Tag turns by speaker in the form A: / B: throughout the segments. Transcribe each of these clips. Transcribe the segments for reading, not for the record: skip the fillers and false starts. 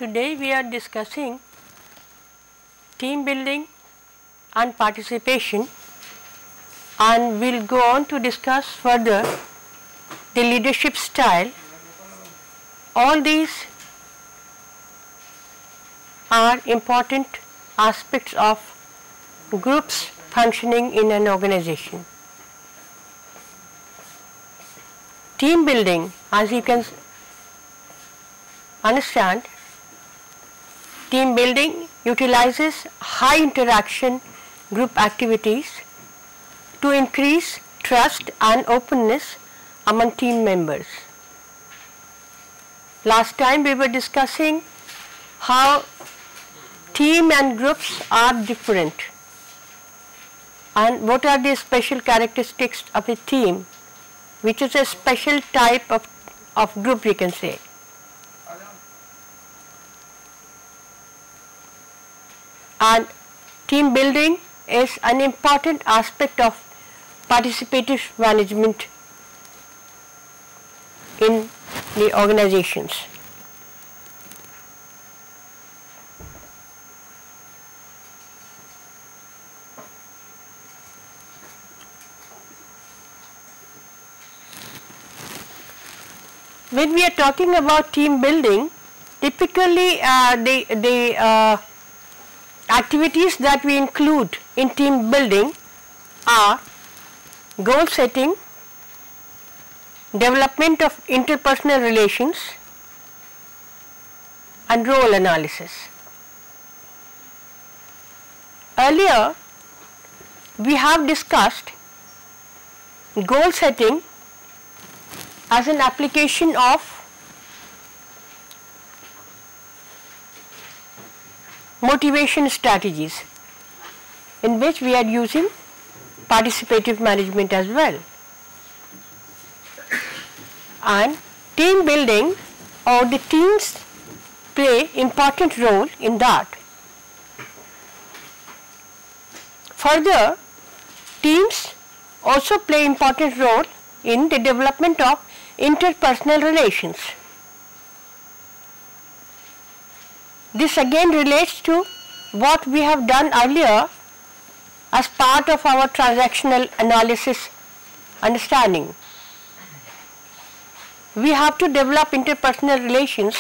A: Today we are discussing team building and participation, and we will go on to discuss further the leadership style. All these are important aspects of groups functioning in an organization. Team building, as you can understand, team building utilizes high interaction group activities to increase trust and openness among team members. Last time we were discussing how team and groups are different and what are the special characteristics of a team, which is a special type of group, we can say. And team building is an important aspect of participative management in the organizations. When we are talking about team building, typically the activities that we include in team building are goal setting, development of interpersonal relations, and role analysis. Earlier, we have discussed goal setting as an application of motivation strategies, in which we are using participative management as well. And team building, or the teams play important role in that. Further, teams also play important role in the development of interpersonal relations. This again relates to what we have done earlier as part of our transactional analysis understanding. We have to develop interpersonal relations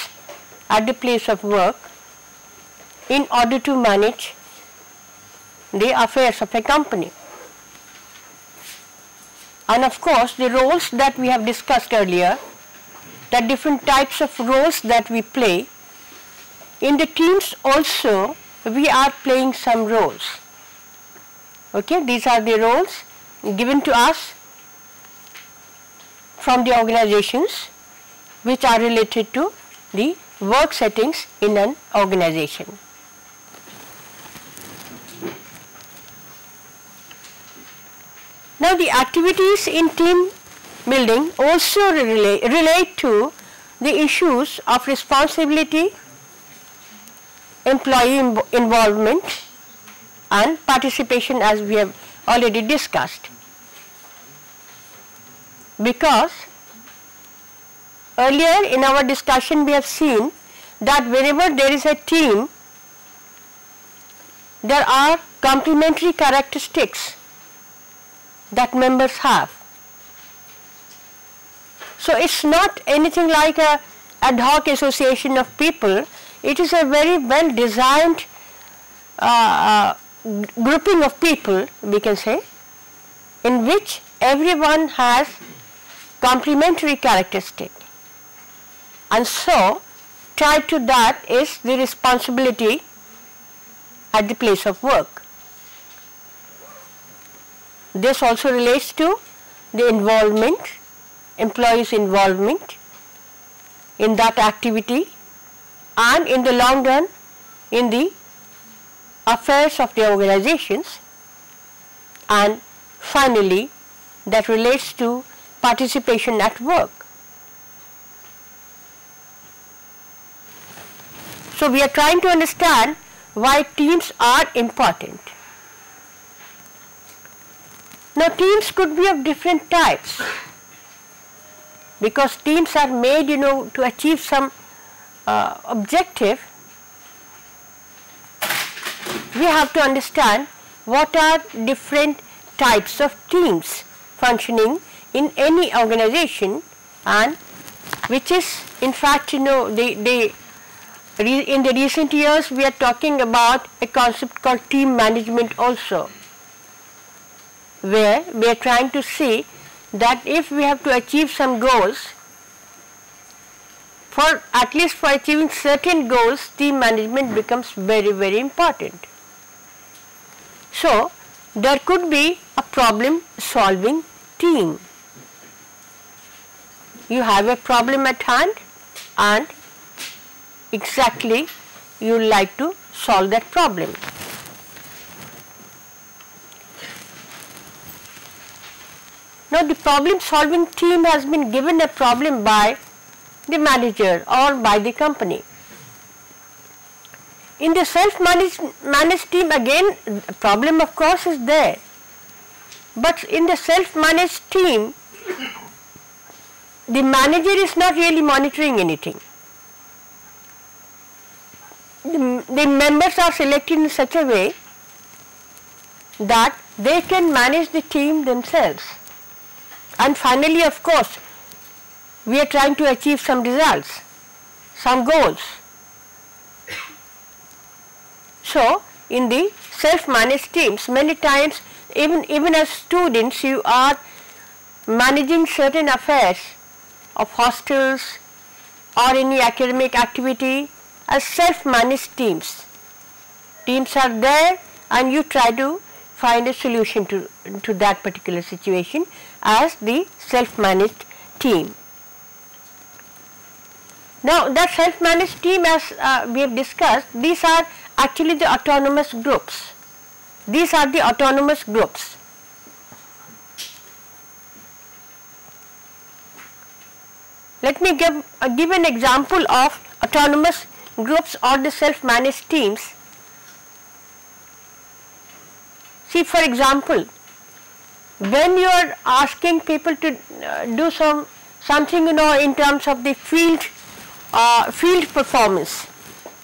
A: at the place of work in order to manage the affairs of a company. And of course, the roles that we have discussed earlier, the different types of roles that we play, in the teams also we are playing some roles. Okay, these are the roles given to us from the organizations which are related to the work settings in an organization. Now, the activities in team building also relate to the issues of responsibility, employee involvement, and participation, as we have already discussed. Because earlier in our discussion we have seen that whenever there is a team, there are complementary characteristics that members have. So it's not anything like a ad hoc association of people. It is a very well designed grouping of people, we can say, in which everyone has complementary characteristic, and so tied to that is the responsibility at the place of work. This also relates to the involvement, employees' involvement in that activity, and in the long run in the affairs of the organizations, and finally that relates to participation at work. So we are trying to understand why teams are important. Now, teams could be of different types, because teams are made, to achieve some objective, we have to understand what are different types of teams functioning in any organization, and which is in fact, in the recent years we are talking about a concept called team management also, where we are trying to see that if we have to achieve some goals, for at least for achieving certain goals, team management becomes very, very important. So, there could be a problem solving team. You have a problem at hand and exactly you like to solve that problem. Now, the problem solving team has been given a problem by the manager or by the company. In the self-managed team, again the problem of course is there, but in the self-managed team the manager is not really monitoring anything. The members are selected in such a way that they can manage the team themselves, and finally of course we are trying to achieve some results, some goals. So, in the self-managed teams, many times even as students you are managing certain affairs of hostels or any academic activity as self-managed teams. Teams are there and you try to find a solution to that particular situation as the self-managed team. Now, that self-managed team, as we have discussed, these are actually the autonomous groups. These are the autonomous groups. Let me give an example of autonomous groups or the self-managed teams. See, for example, when you are asking people to do something, in terms of the field performance,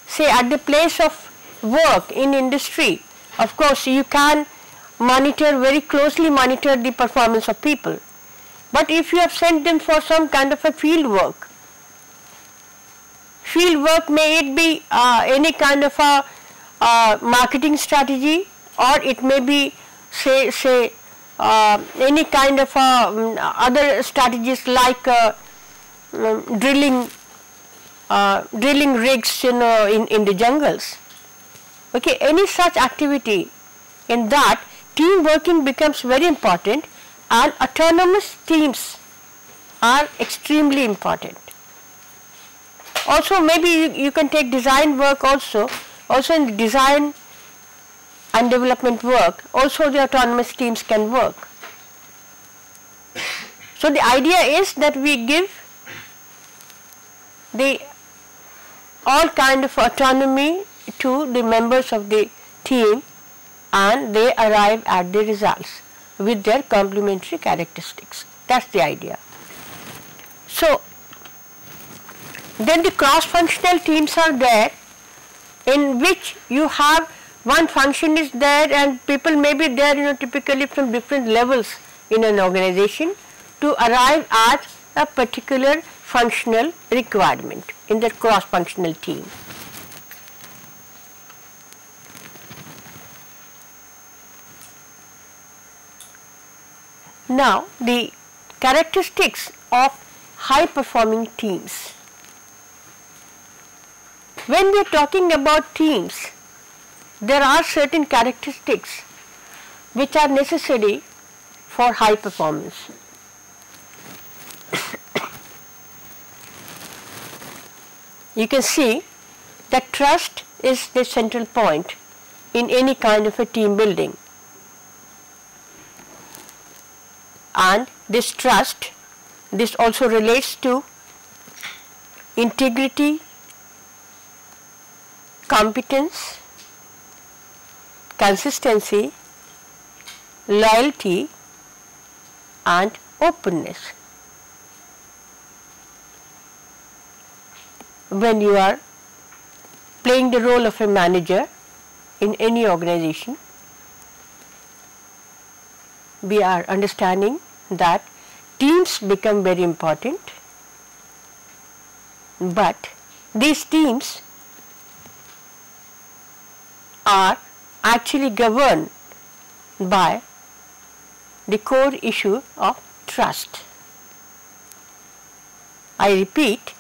A: say at the place of work in industry, of course you can very closely monitor the performance of people. But if you have sent them for some kind of a field work may it be any kind of a marketing strategy, or it may be say any kind of other strategies like drilling rigs in the jungles. Okay, any such activity, in that team working becomes very important, and autonomous teams are extremely important. Also, maybe you can take design work also in the design and development work, also the autonomous teams can work. So, the idea is that we give all kind of autonomy to the members of the team, and they arrive at the results with their complementary characteristics. That is the idea. So, then the cross-functional teams are there, in which you have one function is there and people may be there typically from different levels in an organization to arrive at a particular functional requirement in the cross-functional team. Now, the characteristics of high-performing teams. When we are talking about teams, there are certain characteristics which are necessary for high performance. You can see that trust is the central point in any kind of a team building, and this trust, this also relates to integrity, competence, consistency, loyalty and openness. When you are playing the role of a manager, in any organization, we are understanding that teams become very important, but these teams are actually governed by the core issue of trust. I repeat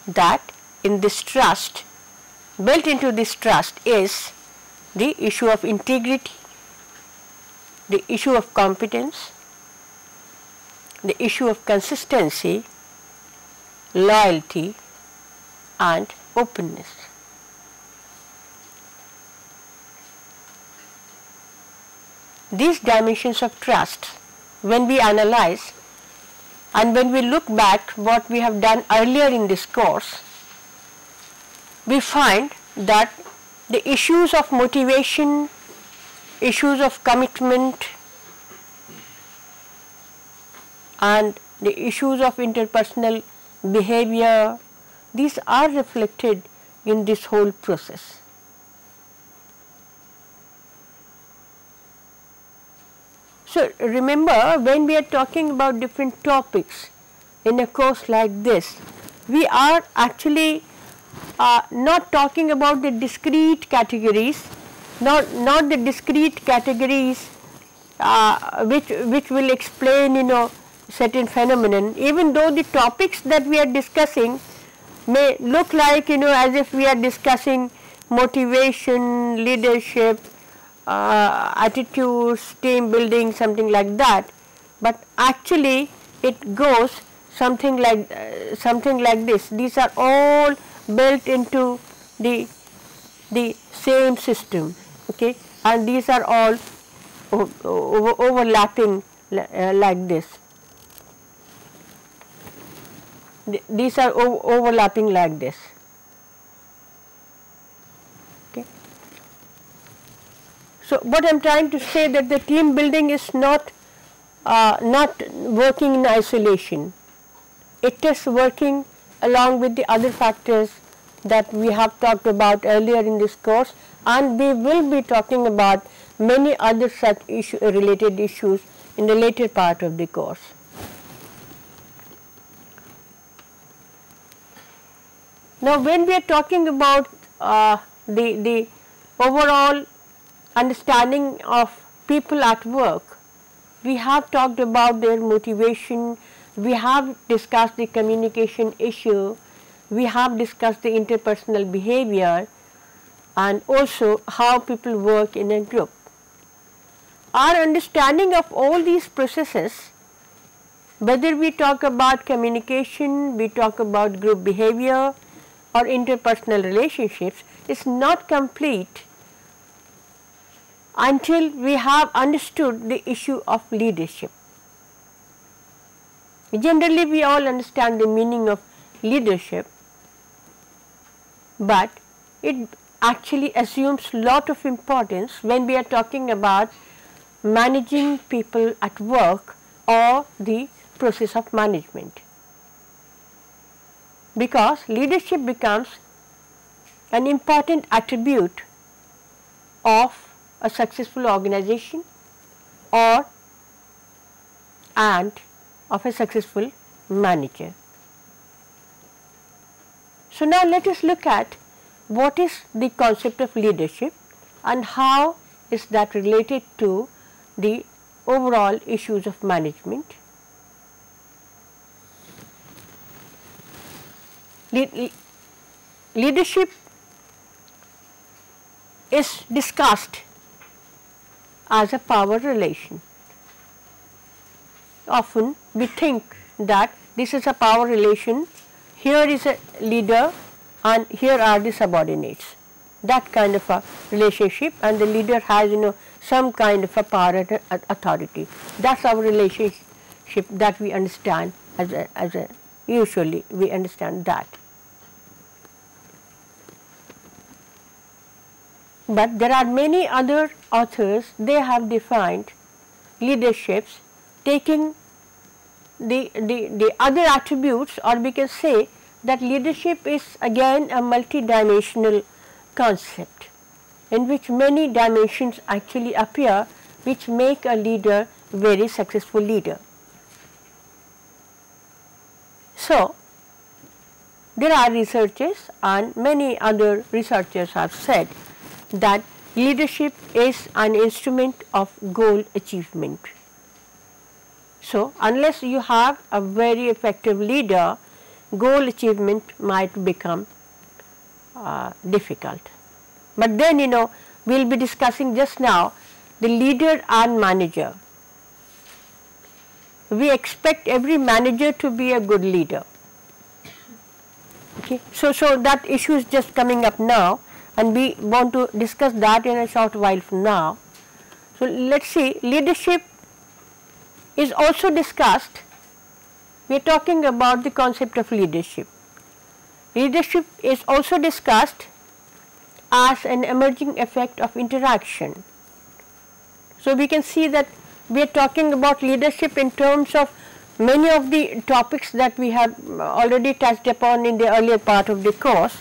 A: that in this trust, built into this trust is the issue of integrity, the issue of competence, the issue of consistency, loyalty and openness. These dimensions of trust, when we analyze and when we look back what we have done earlier in this course, we find that the issues of motivation, issues of commitment and the issues of interpersonal behavior, these are reflected in this whole process. So, remember, when we are talking about different topics in a course like this, we are actually not talking about the discrete categories, not the discrete categories which will explain certain phenomenon, even though the topics that we are discussing may look like as if we are discussing motivation, leadership, attitudes, team building, something like that, but actually it goes something like this. These are all built into the same system, okay, and these are all overlapping like this. These are overlapping like this. Okay. So, what I am trying to say that the team building is not working in isolation. It is working along with the other factors that we have talked about earlier in this course, and we will be talking about many other such related issues in the later part of the course. Now, when we are talking about the overall understanding of people at work, we have talked about their motivation, we have discussed the communication issue, we have discussed the interpersonal behavior and also how people work in a group. Our understanding of all these processes, whether we talk about communication, we talk about group behavior or interpersonal relationships, is not complete until we have understood the issue of leadership. Generally, we all understand the meaning of leadership, but it actually assumes lot of importance when we are talking about managing people at work or the process of management, because leadership becomes an important attribute of a successful organization and of a successful manager. So, now let us look at what is the concept of leadership and how is that related to the overall issues of management. Leadership is discussed as a power relation. Often we think that this is a power relation, here is a leader and here are the subordinates, that kind of a relationship, and the leader has some kind of a power and authority. That is our relationship that we understand as a usually we understand that. But there are many other authors, they have defined leaderships taking the other attributes, or we can say that leadership is again a multidimensional concept. in which many dimensions actually appear which make a leader very successful leader. So, there are researchers and many other researchers have said that leadership is an instrument of goal achievement. So, unless you have a very effective leader, goal achievement might become difficult. But then we will be discussing just now the leader and manager. We expect every manager to be a good leader. Okay. So that issue is just coming up now, and we want to discuss that in a short while from now. So, let us see, leadership is also discussed. We are talking about the concept of leadership. Leadership is also discussed as an emerging effect of interaction. So, we can see that we are talking about leadership in terms of many of the topics that we have already touched upon in the earlier part of the course,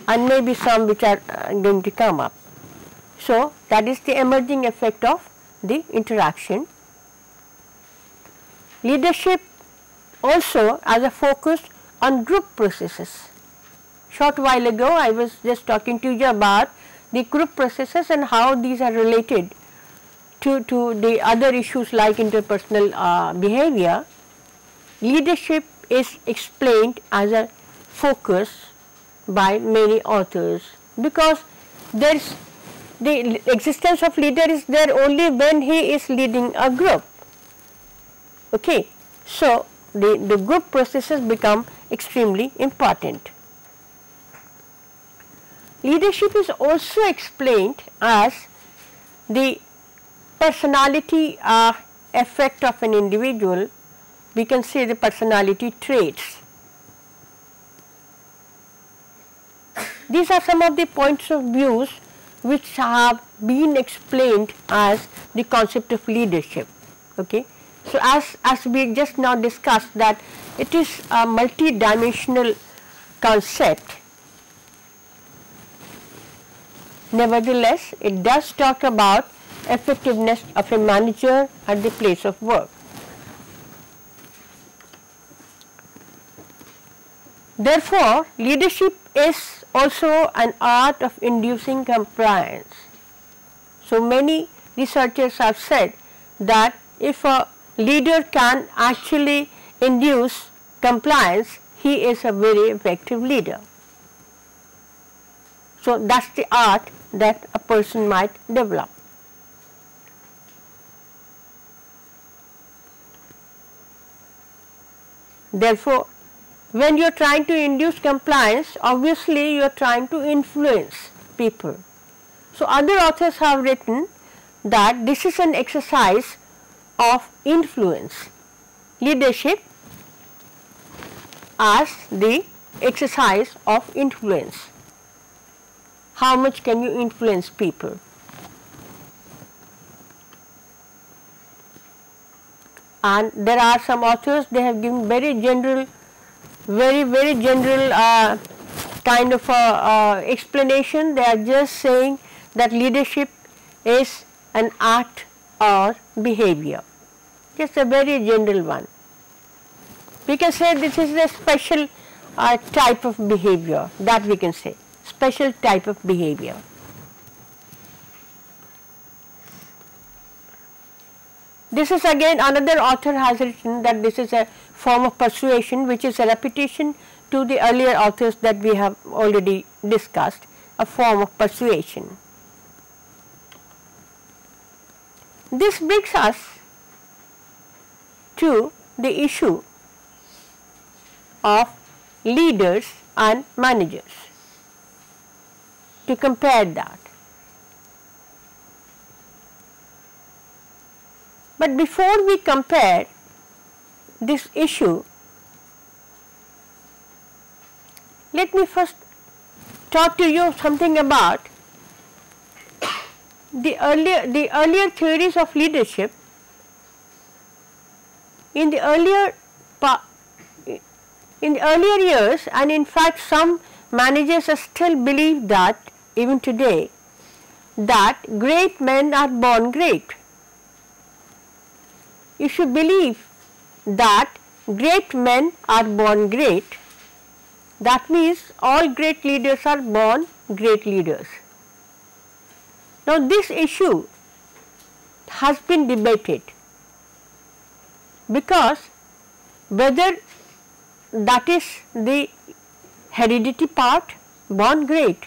A: and maybe some which are going to come up. So, that is the emerging effect of the interaction. Leadership also as a focus on group processes. Short while ago I was just talking to you about the group processes and how these are related to the other issues like interpersonal behavior. Leadership is explained as a focus by many authors, because there is the existence of leader is there only when he is leading a group. Okay. So, the group processes become extremely important. Leadership is also explained as the personality effect of an individual. We can say the personality traits. These are some of the points of views which have been explained as the concept of leadership. Okay. So, as we just now discussed that it is a multidimensional concept, nevertheless it does talk about effectiveness of a manager at the place of work. Therefore, leadership is also an art of inducing compliance. So, many researchers have said that if a leader can actually induce compliance, he is a very effective leader. So, that is the art that a person might develop. Therefore, when you are trying to induce compliance, obviously you are trying to influence people. So, other authors have written that this is an exercise of influence, leadership as the exercise of influence. How much can you influence people? And there are some authors, they have given very general, very general kind of explanation. They are just saying that leadership is an art or behavior, just a very general one. We can say this is a special type of behavior, that we can say, special type of behavior. This is again another author has written that this is a form of persuasion, which is a repetition to the earlier authors that we have already discussed, a form of persuasion. This brings us to the issue of leaders and managers, to compare that. But before we compare this issue, let me first talk to you something about the earlier theories of leadership. In the earlier years, and in fact some managers still believe that even today, that great men are born great. If you believe that great men are born great, that means all great leaders are born great leaders. Now, this issue has been debated, because whether that is the heredity part, born great,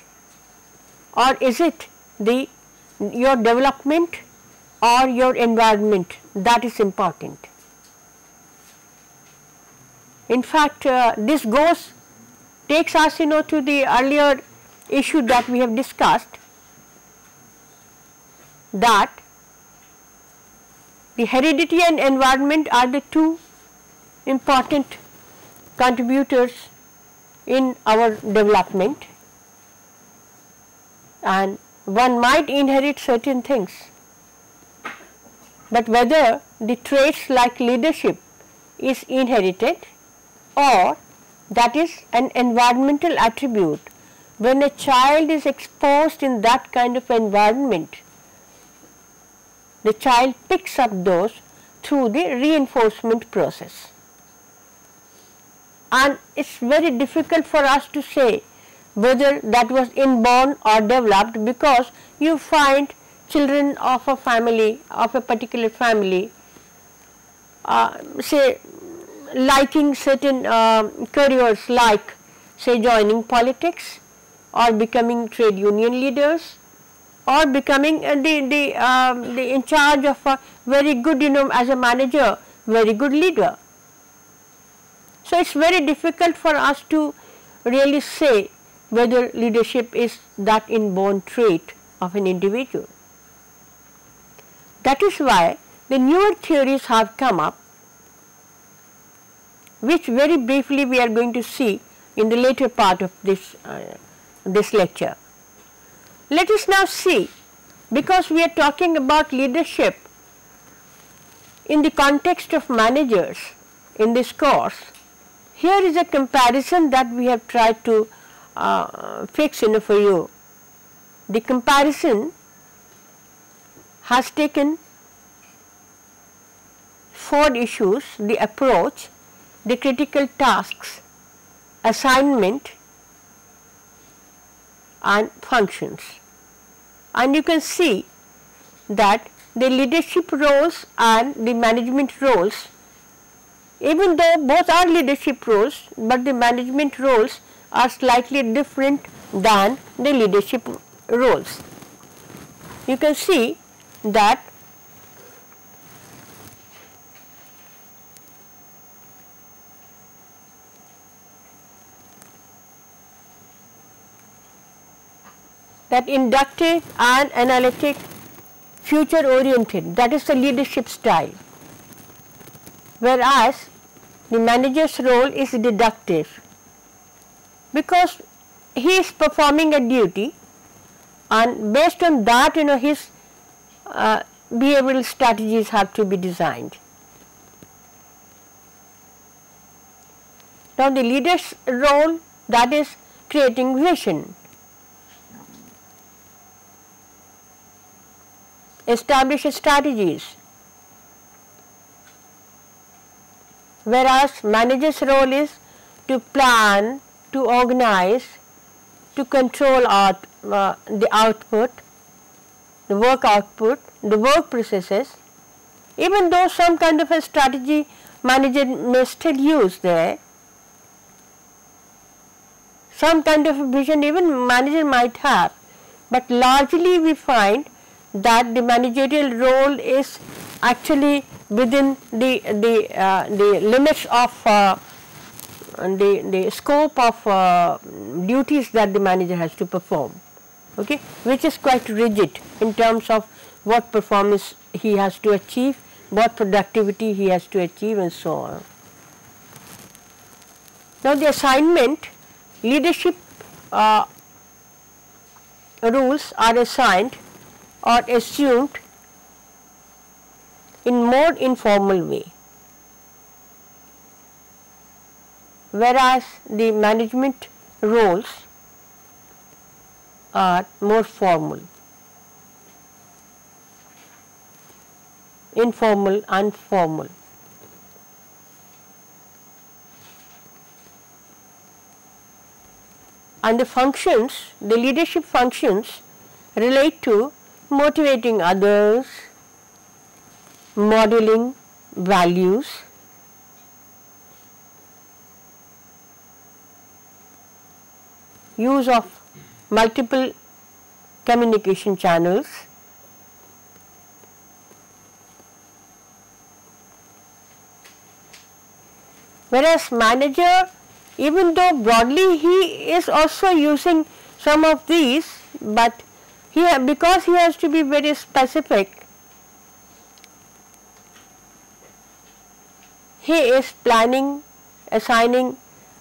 A: or is it your development or your environment, that is important. In fact, this takes us to the earlier issue that we have discussed, that the heredity and environment are the two important contributors in our development, and one might inherit certain things, but whether the traits like leadership is inherited or that is an environmental attribute, when a child is exposed in that kind of environment, the child picks up those through the reinforcement process. And it is very difficult for us to say whether that was inborn or developed, because you find children of a family, of a particular family, say liking certain careers, like say joining politics or becoming trade union leaders, or becoming the in charge of a very good, as a manager, very good leader. So, it is very difficult for us to really say whether leadership is that inborn trait of an individual. That is why the newer theories have come up, which very briefly we are going to see in the later part of this lecture. Let us now see, because we are talking about leadership in the context of managers in this course, here is a comparison that we have tried to fix for you. The comparison has taken 4 issues: the approach, the critical tasks, assignment and functions. And you can see that the leadership roles and the management roles, even though both are leadership roles, but the management roles are slightly different than the leadership roles. You can see that inductive and analytic, future oriented, that is the leadership style, whereas the manager's role is deductive, because he is performing a duty, and based on that his behavioral strategies have to be designed. Now, the leader's role, that is creating vision, establish strategies, whereas manager's role is to plan, to organize, to control the output, the work output, the work processes. Even though some kind of a strategy manager may still use there, some kind of a vision even manager might have, but largely we find that the managerial role is actually within the limits of the scope of duties that the manager has to perform, okay, which is quite rigid in terms of what performance he has to achieve, what productivity he has to achieve, and so on. Now, the assignment, leadership rules are assigned or assumed in more informal way, whereas the management roles are more formal, informal and formal. And the functions, the leadership functions relate to motivating others, modeling values, use of multiple communication channels, whereas manager, even though broadly he is also using some of these, but because he has to be very specific, he is planning, assigning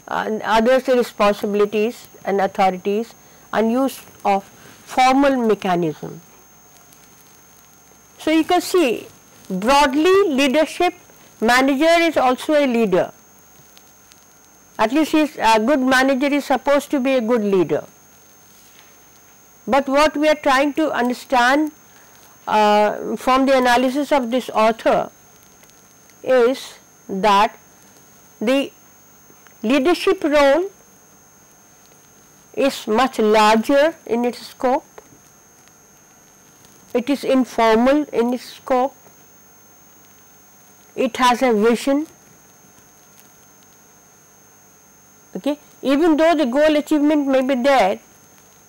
A: others the responsibilities and authorities, and use of formal mechanism. So you can see broadly leadership, manager is also a leader. At least a good manager is supposed to be a good leader. But what we are trying to understand from the analysis of this author is that the leadership role is much larger in its scope, it is informal in its scope, it has a vision. Okay. Even though the goal achievement may be there,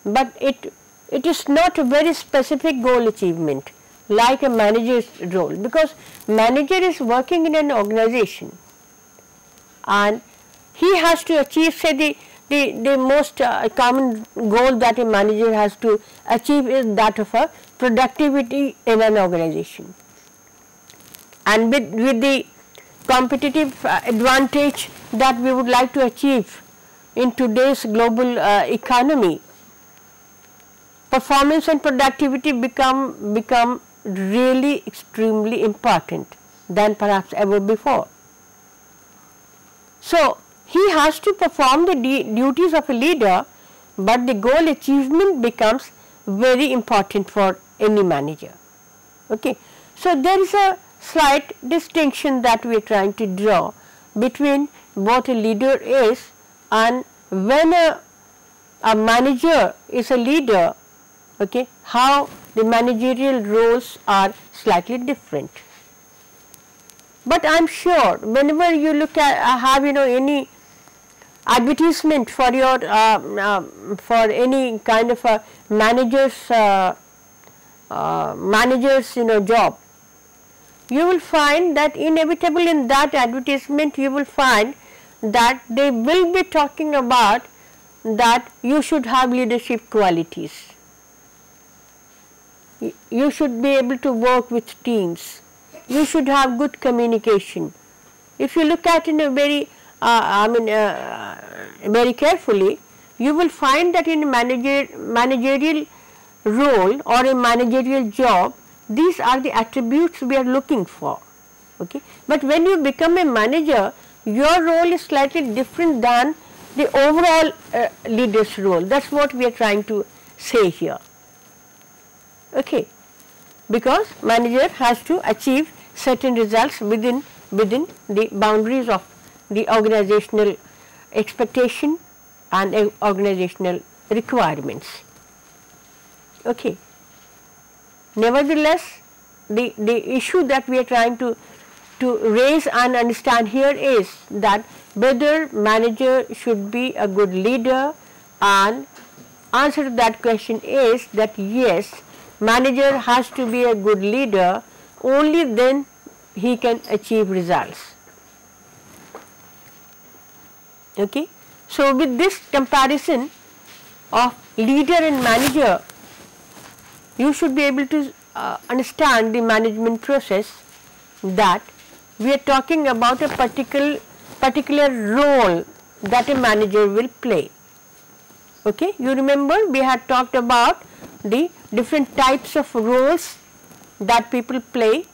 A: but it is not a very specific goal achievement like a manager's role, because manager is working in an organization and he has to achieve, say, the most common goal that a manager has to achieve is that of a productivity in an organization. And with the competitive advantage that we would like to achieve in today's global economy, performance and productivity become really extremely important than perhaps ever before. So he has to perform the duties of a leader, but the goal achievement becomes very important for any manager. Okay. So there is a slight distinction that we are trying to draw between what a leader is and when a manager is a leader, okay, how the managerial roles are slightly different. But I am sure whenever you look at have any advertisement for your for any kind of a manager's job, you will find that inevitably in that advertisement you will find that they will be talking about that you should have leadership qualities, you should be able to work with teams, you should have good communication. If you look at in a very very carefully, you will find that in a managerial role or a managerial job, these are the attributes we are looking for. Okay. But when you become a manager, your role is slightly different than the overall leader's role. That is what we are trying to say here. Okay. Because manager has to achieve certain results within the boundaries of the organizational expectation and organizational requirements. Okay. Nevertheless, the issue that we are trying to raise and understand here is that whether manager should be a good leader, and answer to that question is that yes, manager has to be a good leader, only then he can achieve results. Okay. So with this comparison of leader and manager, you should be able to understand the management process, that we are talking about a particular role that a manager will play. Okay. You remember we had talked about the different types of roles that people play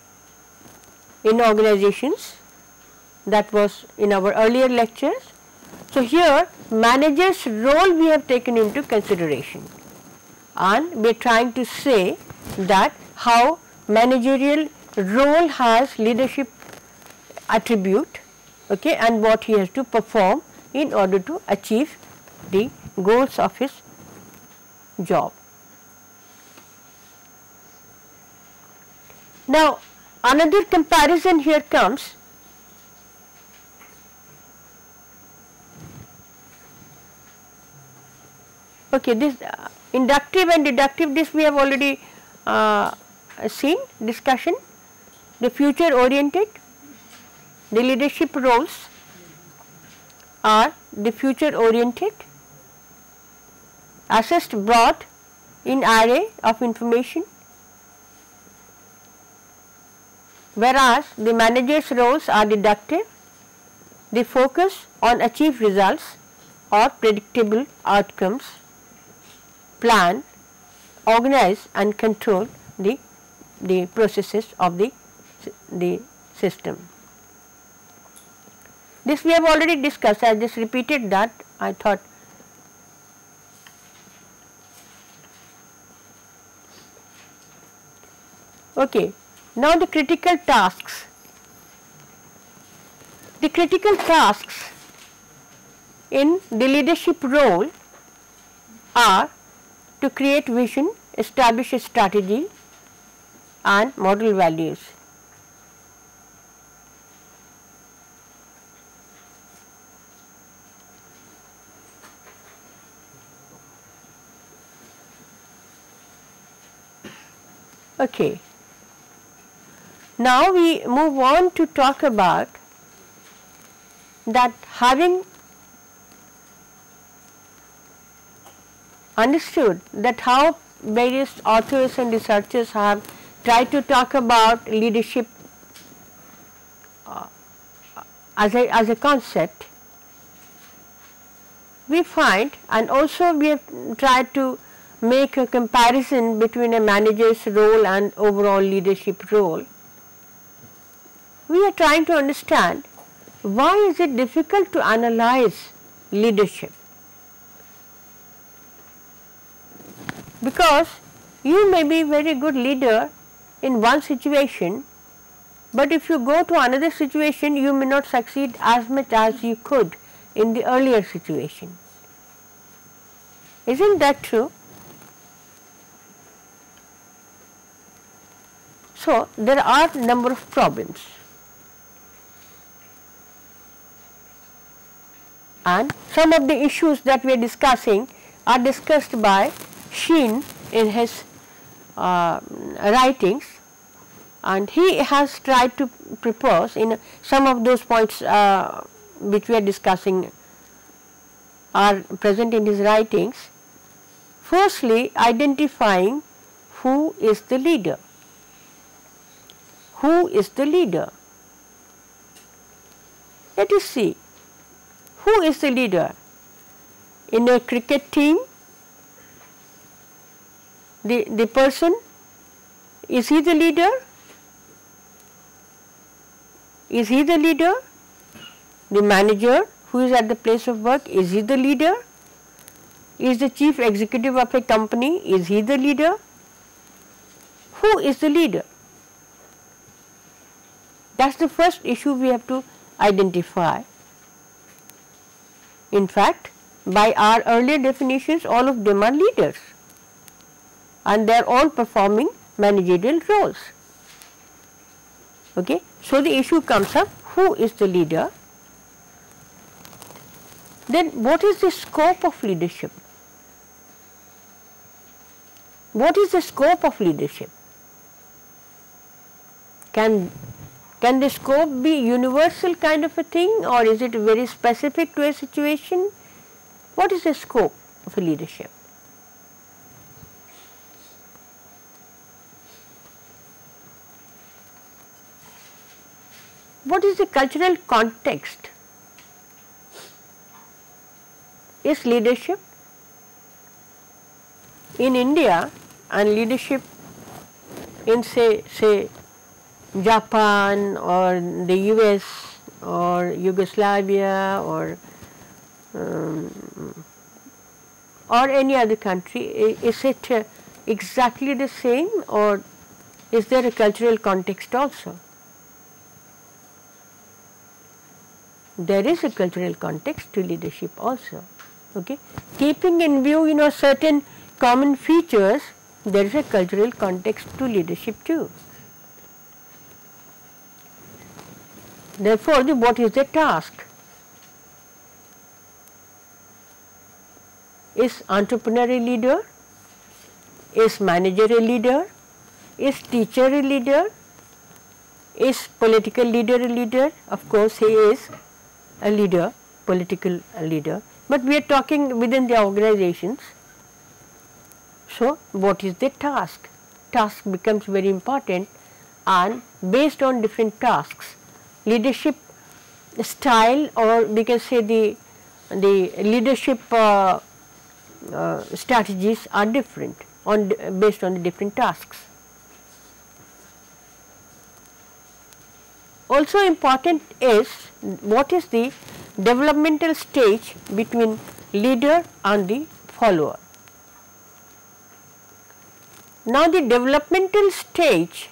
A: in organizations, that was in our earlier lectures. So here manager's role we have taken into consideration. and we are trying to say that how managerial role has leadership attribute, okay, and what he has to perform in order to achieve the goals of his job. Now, another comparison here comes. Okay, this inductive and deductive, this we have already seen discussion. The future oriented, the leadership roles are the future oriented, assessed broad in array of information, whereas the manager's roles are deductive, they focus on achieved results or predictable outcomes, plan, organize and control the processes of the system. This we have already discussed. I just repeated that. I thought okay. Now the critical tasks. The critical tasks in the leadership role are to create vision, establish a strategy and model values. Okay. Now we move on to talk about that having understood that how various authors and researchers have tried to talk about leadership as a concept, we find, and also we have tried to make a comparison between a manager's role and overall leadership role. We are trying to understand why is it difficult to analyze leadership. Because you may be very good leader in one situation, but if you go to another situation you may not succeed as much as you could in the earlier situation. Isn't that true? So, there are a number of problems, and some of the issues that we are discussing are discussed by Sheen in his writings, and he has tried to propose in some of those points which we are discussing are present in his writings. Firstly, identifying who is the leader. Who is the leader? Let us see. Who is the leader? In a cricket team, the person, is he the leader? Is he the leader? The manager who is at the place of work, is he the leader? Is the chief executive of a company, is he the leader? Who is the leader? That is the first issue we have to identify. In fact, by our earlier definitions, all of them are leaders, and they are all performing managerial roles. Okay. So, the issue comes up, who is the leader? Then what is the scope of leadership? What is the scope of leadership? Can the scope be universal kind of a thing, or is it very specific to a situation? What is the scope of a leadership? What is the cultural context? Is leadership in India and leadership in say Japan or the US or Yugoslavia or any other country, is it exactly the same, or is there a cultural context also? There is a cultural context to leadership also. Okay. Keeping in view, certain common features, there is a cultural context to leadership too. Therefore, what is the task? Is entrepreneur a leader? Is manager a leader? Is teacher a leader? Is political leader a leader? Of course, he is a leader, political leader, but we are talking within the organizations. So, what is the task? Task becomes very important, and based on different tasks, leadership style, or we can say the leadership strategies are different based on the different tasks. Also important is what is the developmental stage between leader and the follower. Now, the developmental stage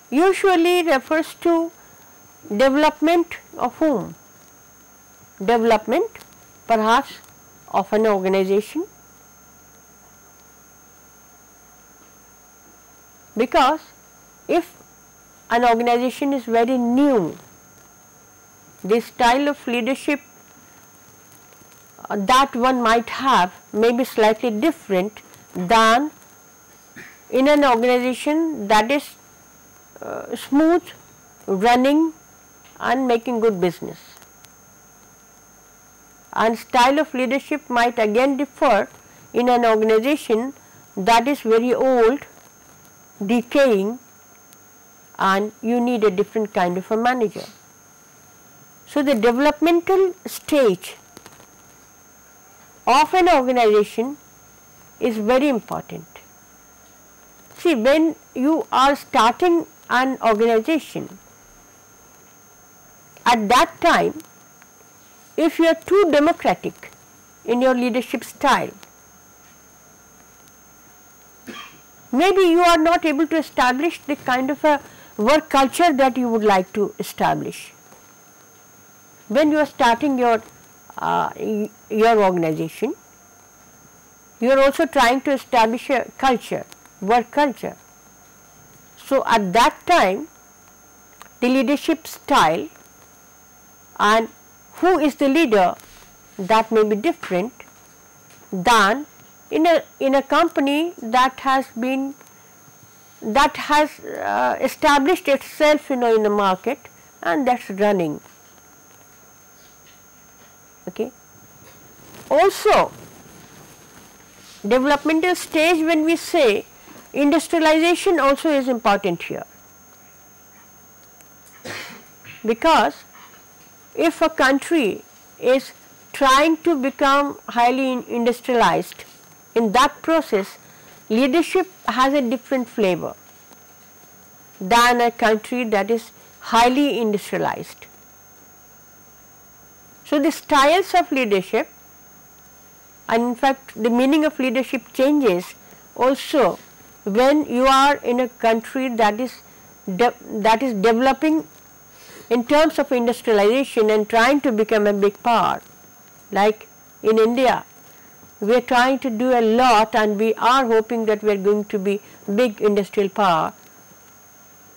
A: usually refers to development of whom? Development perhaps of an organization, because if an organization is very new, the style of leadership that one might have may be slightly different than in an organization that is smooth running and making good business. And style of leadership might again differ in an organization that is very old, decaying, and you need a different kind of a manager. So, the developmental stage of an organization is very important. See, when you are starting an organization, at that time, if you are too democratic in your leadership style, maybe you are not able to establish the kind of a work culture that you would like to establish. When you are starting your organization, you are also trying to establish a culture, work culture. So, at that time, the leadership style and who is the leader, that may be different than in a company that has established itself in the market and that's running. Okay. Also, developmental stage, when we say, industrialization also is important here, because if a country is trying to become highly industrialized, in that process leadership has a different flavor than a country that is highly industrialized. So, the styles of leadership, and in fact the meaning of leadership changes also when you are in a country that is developing in terms of industrialization and trying to become a big power. Like in India, we are trying to do a lot and we are hoping that we are going to be big industrial power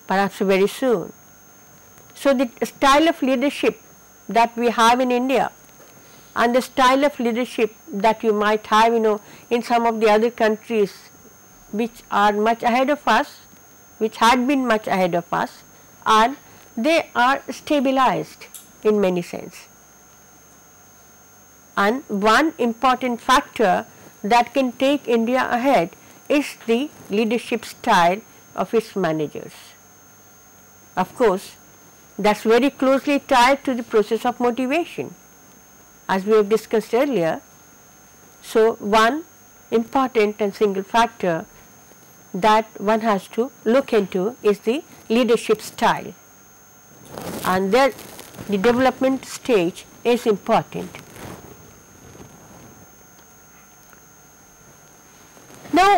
A: perhaps very soon. So, the style of leadership that we have in India and the style of leadership that you might have in some of the other countries which are much ahead of us, which had been much ahead of us, and they are stabilized in many sense. And one important factor that can take India ahead is the leadership style of its managers. Of course, that is very closely tied to the process of motivation, as we have discussed earlier. So, one important and single factor that one has to look into is the leadership style, and there the development stage is important. Now,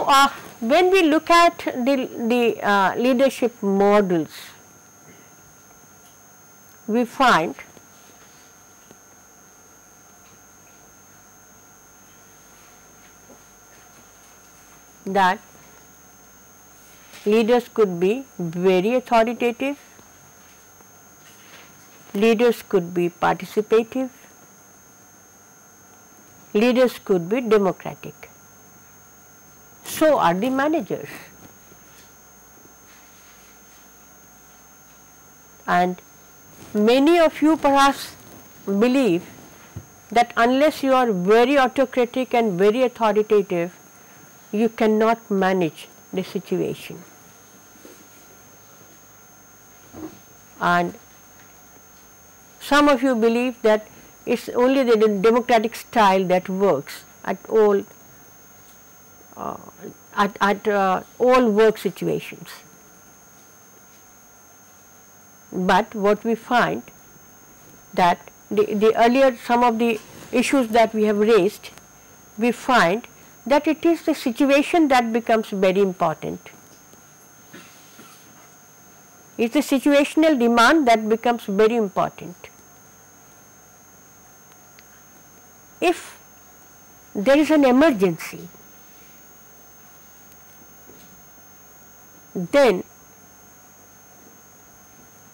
A: when we look at the leadership models, we find that leaders could be very authoritative, leaders could be participative, leaders could be democratic. So are the managers. And many of you perhaps believe that unless you are very autocratic and very authoritative, you cannot manage the situation. And some of you believe that it's only the democratic style that works at all work situations. But what we find that the earlier some of the issues that we have raised, we find that it is the situation that becomes very important. It's the situational demand that becomes very important. If there is an emergency, then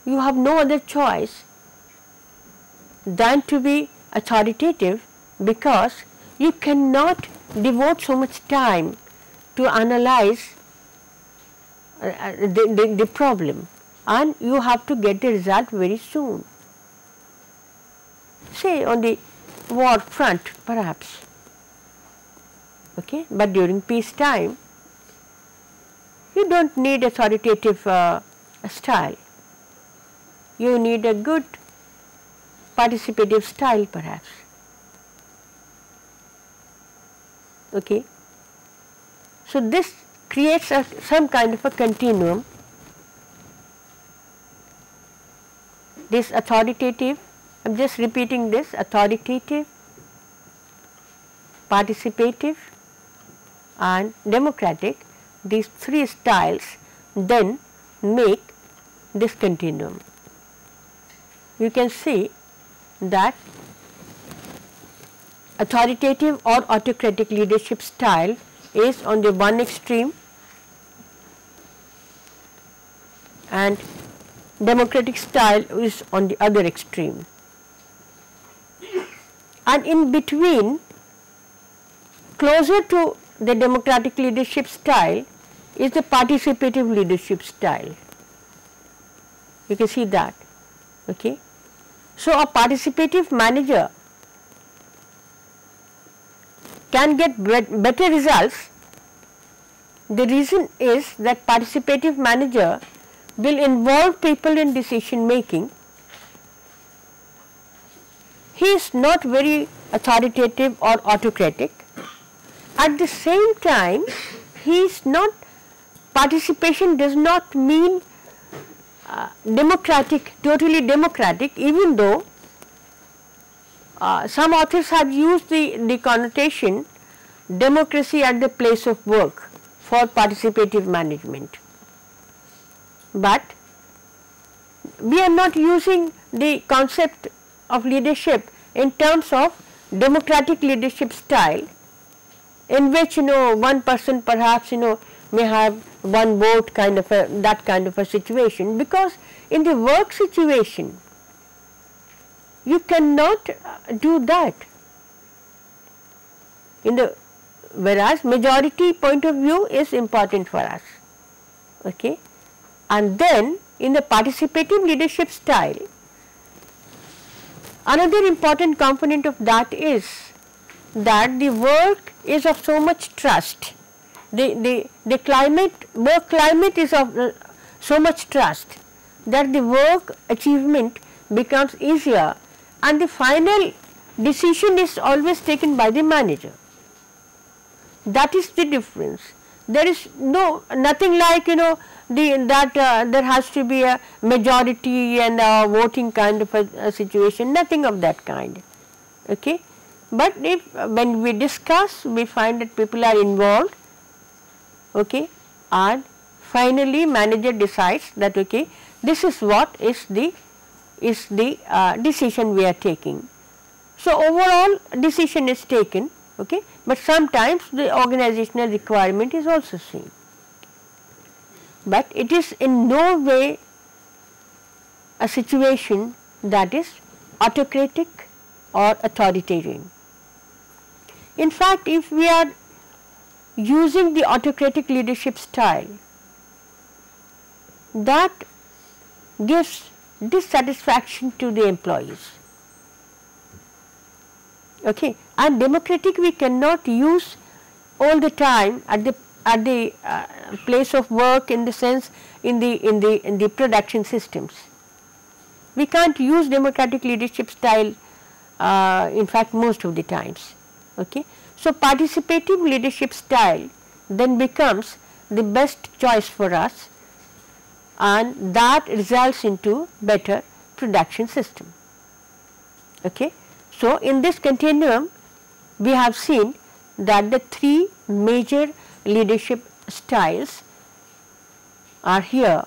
A: you have no other choice than to be authoritative, because you cannot devote so much time to analyze the problem, and you have to get the result very soon. Say on the war front perhaps, okay, but during peace time you don't need authoritative style, you need a good participative style perhaps. Okay. So this creates some kind of a continuum. This authoritative, I am just repeating this, authoritative, participative and democratic, these three styles then make this continuum. You can see that authoritative or autocratic leadership style is on the one extreme and democratic style is on the other extreme. And in between, closer to the democratic leadership style is the participative leadership style. You can see that. Okay. So a participative manager can get better results. The reason is that participative manager will involve people in decision making. He is not very authoritative or autocratic. At the same time, he is not, participation does not mean democratic, totally democratic, even though some authors have used the connotation democracy at the place of work for participative management. But we are not using the concept of leadership in terms of democratic leadership style, in which one person perhaps may have one vote kind of that kind of a situation, because in the work situation you cannot do that. Whereas majority point of view is important for us. Okay. And then in the participative leadership style, another important component of that is that the work is of so much trust. The work climate is of so much trust that the work achievement becomes easier, and the final decision is always taken by the manager. That is the difference. There is nothing like there has to be a majority and a voting kind of a situation, nothing of that kind. Okay. But when we discuss, we find that people are involved okay, and finally manager decides that okay, this is what is the decision we are taking. So, overall decision is taken, okay, but sometimes the organizational requirement is also seen, but it is in no way a situation that is autocratic or authoritarian. In fact, if we are using the autocratic leadership style, that gives dissatisfaction to the employees. Okay. And democratic we cannot use all the time at the place of work, in the sense in the production systems. We can't use democratic leadership style in fact most of the times. Okay. So, participative leadership style then becomes the best choice for us, and that results into better production system. Okay. So, in this continuum we have seen that the three major leadership styles are here,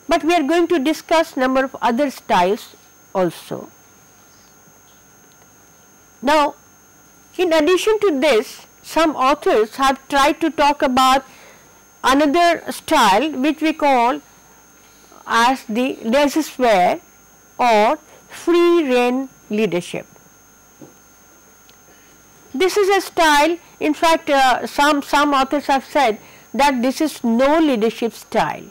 A: but we are going to discuss number of other styles also. Now, in addition to this, some authors have tried to talk about another style which we call as the laissez-faire or free rein leadership. This is a style, in fact, some authors have said that this is no leadership style,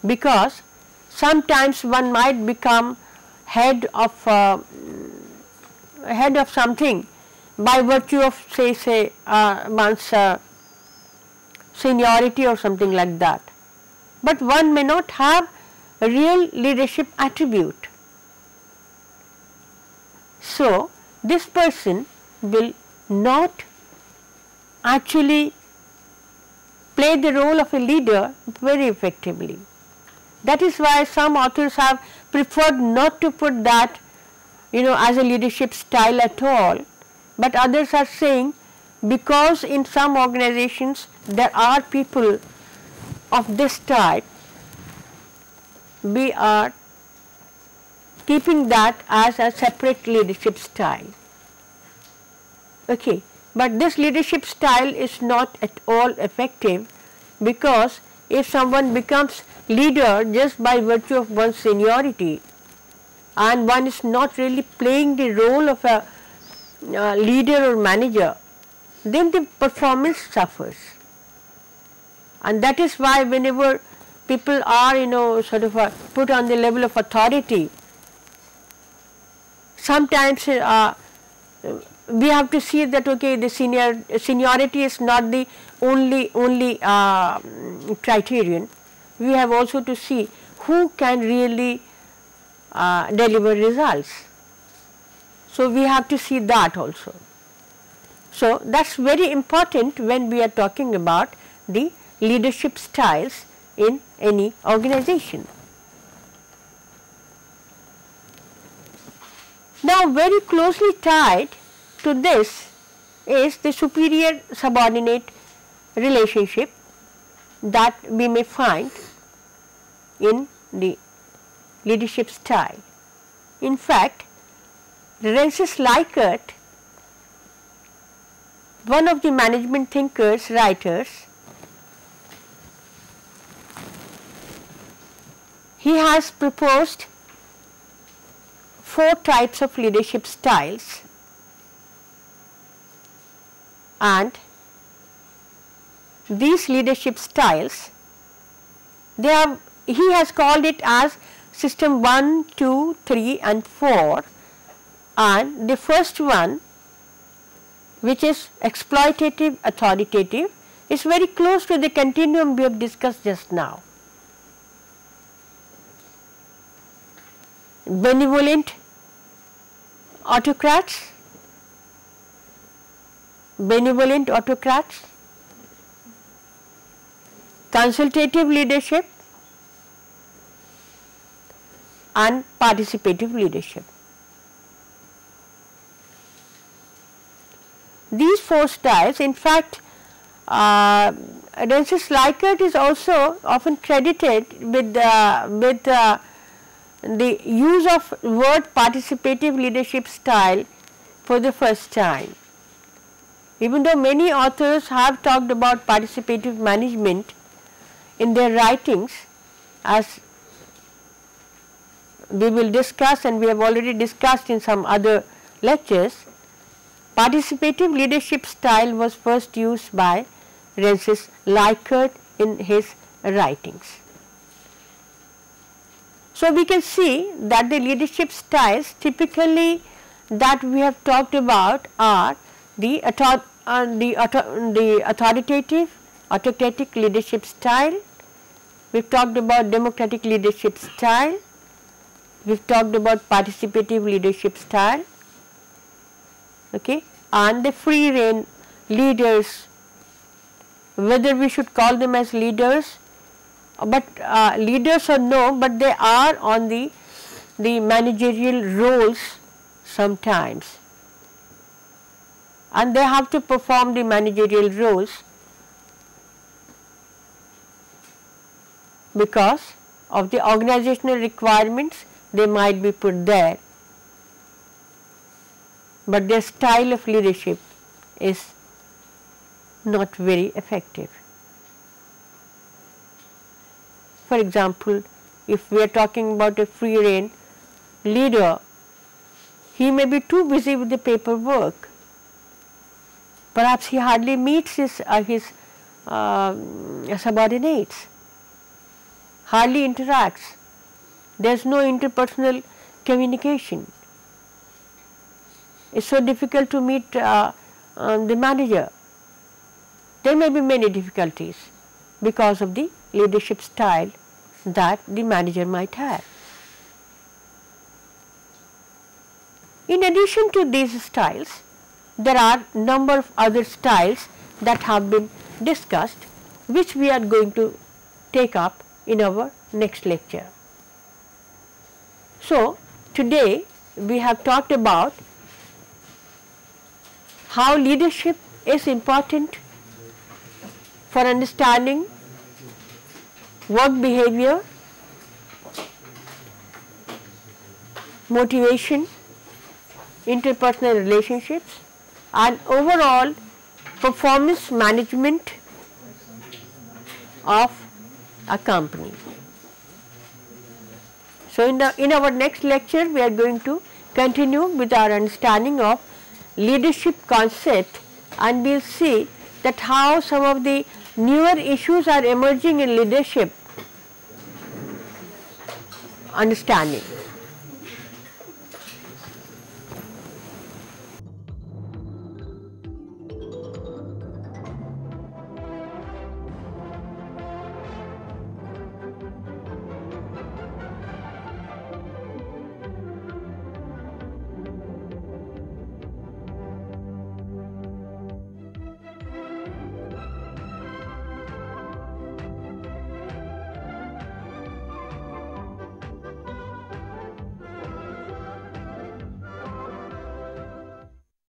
A: because sometimes one might become head of something by virtue of say one's seniority or something like that, but one may not have a real leadership attribute. So, this person will not actually play the role of a leader very effectively. That is why some authors have preferred not to put that, you know, as a leadership style at all, but others are saying because in some organizations there are people of this type, we are keeping that as a separate leadership style. Okay. But this leadership style is not at all effective, because if someone becomes leader just by virtue of one's seniority and one is not really playing the role of a leader or manager, then the performance suffers. And that is why whenever people are, you know, sort of put on the level of authority, sometimes we have to see that okay, the seniority is not the only criterion. We have also to see who can really deliver results. So, we have to see that also. So, that is very important when we are talking about the leadership styles in any organization. Now, very closely tied to this is the superior subordinate relationship that we may find in the leadership style. In fact, Rensis Likert, one of the management thinkers, writers, he has proposed 4 types of leadership styles, and these leadership styles, he has called it as system 1, 2, 3 and 4, and the first one, which is exploitative authoritative, is very close to the continuum we have discussed just now. Benevolent autocrats, consultative leadership and participative leadership. These 4 styles, in fact, Rensis-Likert is also often credited with the use of word participative leadership style for the first time. Even though many authors have talked about participative management in their writings, as we will discuss and we have already discussed in some other lectures, participative leadership style was first used by Rensis-Likert in his writings. So, we can see that the leadership styles typically that we have talked about are the authoritative, autocratic leadership style. We have talked about democratic leadership style. We have talked about participative leadership style, okay, and the free rein leaders, whether we should call them as leaders, but leaders or no, but they are on the managerial roles sometimes, and they have to perform the managerial roles because of the organizational requirements. They might be put there, but their style of leadership is not very effective. For example, if we are talking about a free rein leader, he may be too busy with the paperwork. Perhaps he hardly meets his subordinates, hardly interacts. There is no interpersonal communication. It is so difficult to meet the manager. There may be many difficulties because of the leadership style that the manager might have. In addition to these styles, there are number of other styles that have been discussed, which we are going to take up in our next lecture. So, today we have talked about how leadership is important for understanding work behavior, motivation, interpersonal relationships, and overall performance management of a company. So, in our next lecture, we are going to continue with our understanding of leadership concept, and we will see that how some of the newer issues are emerging in leadership understanding.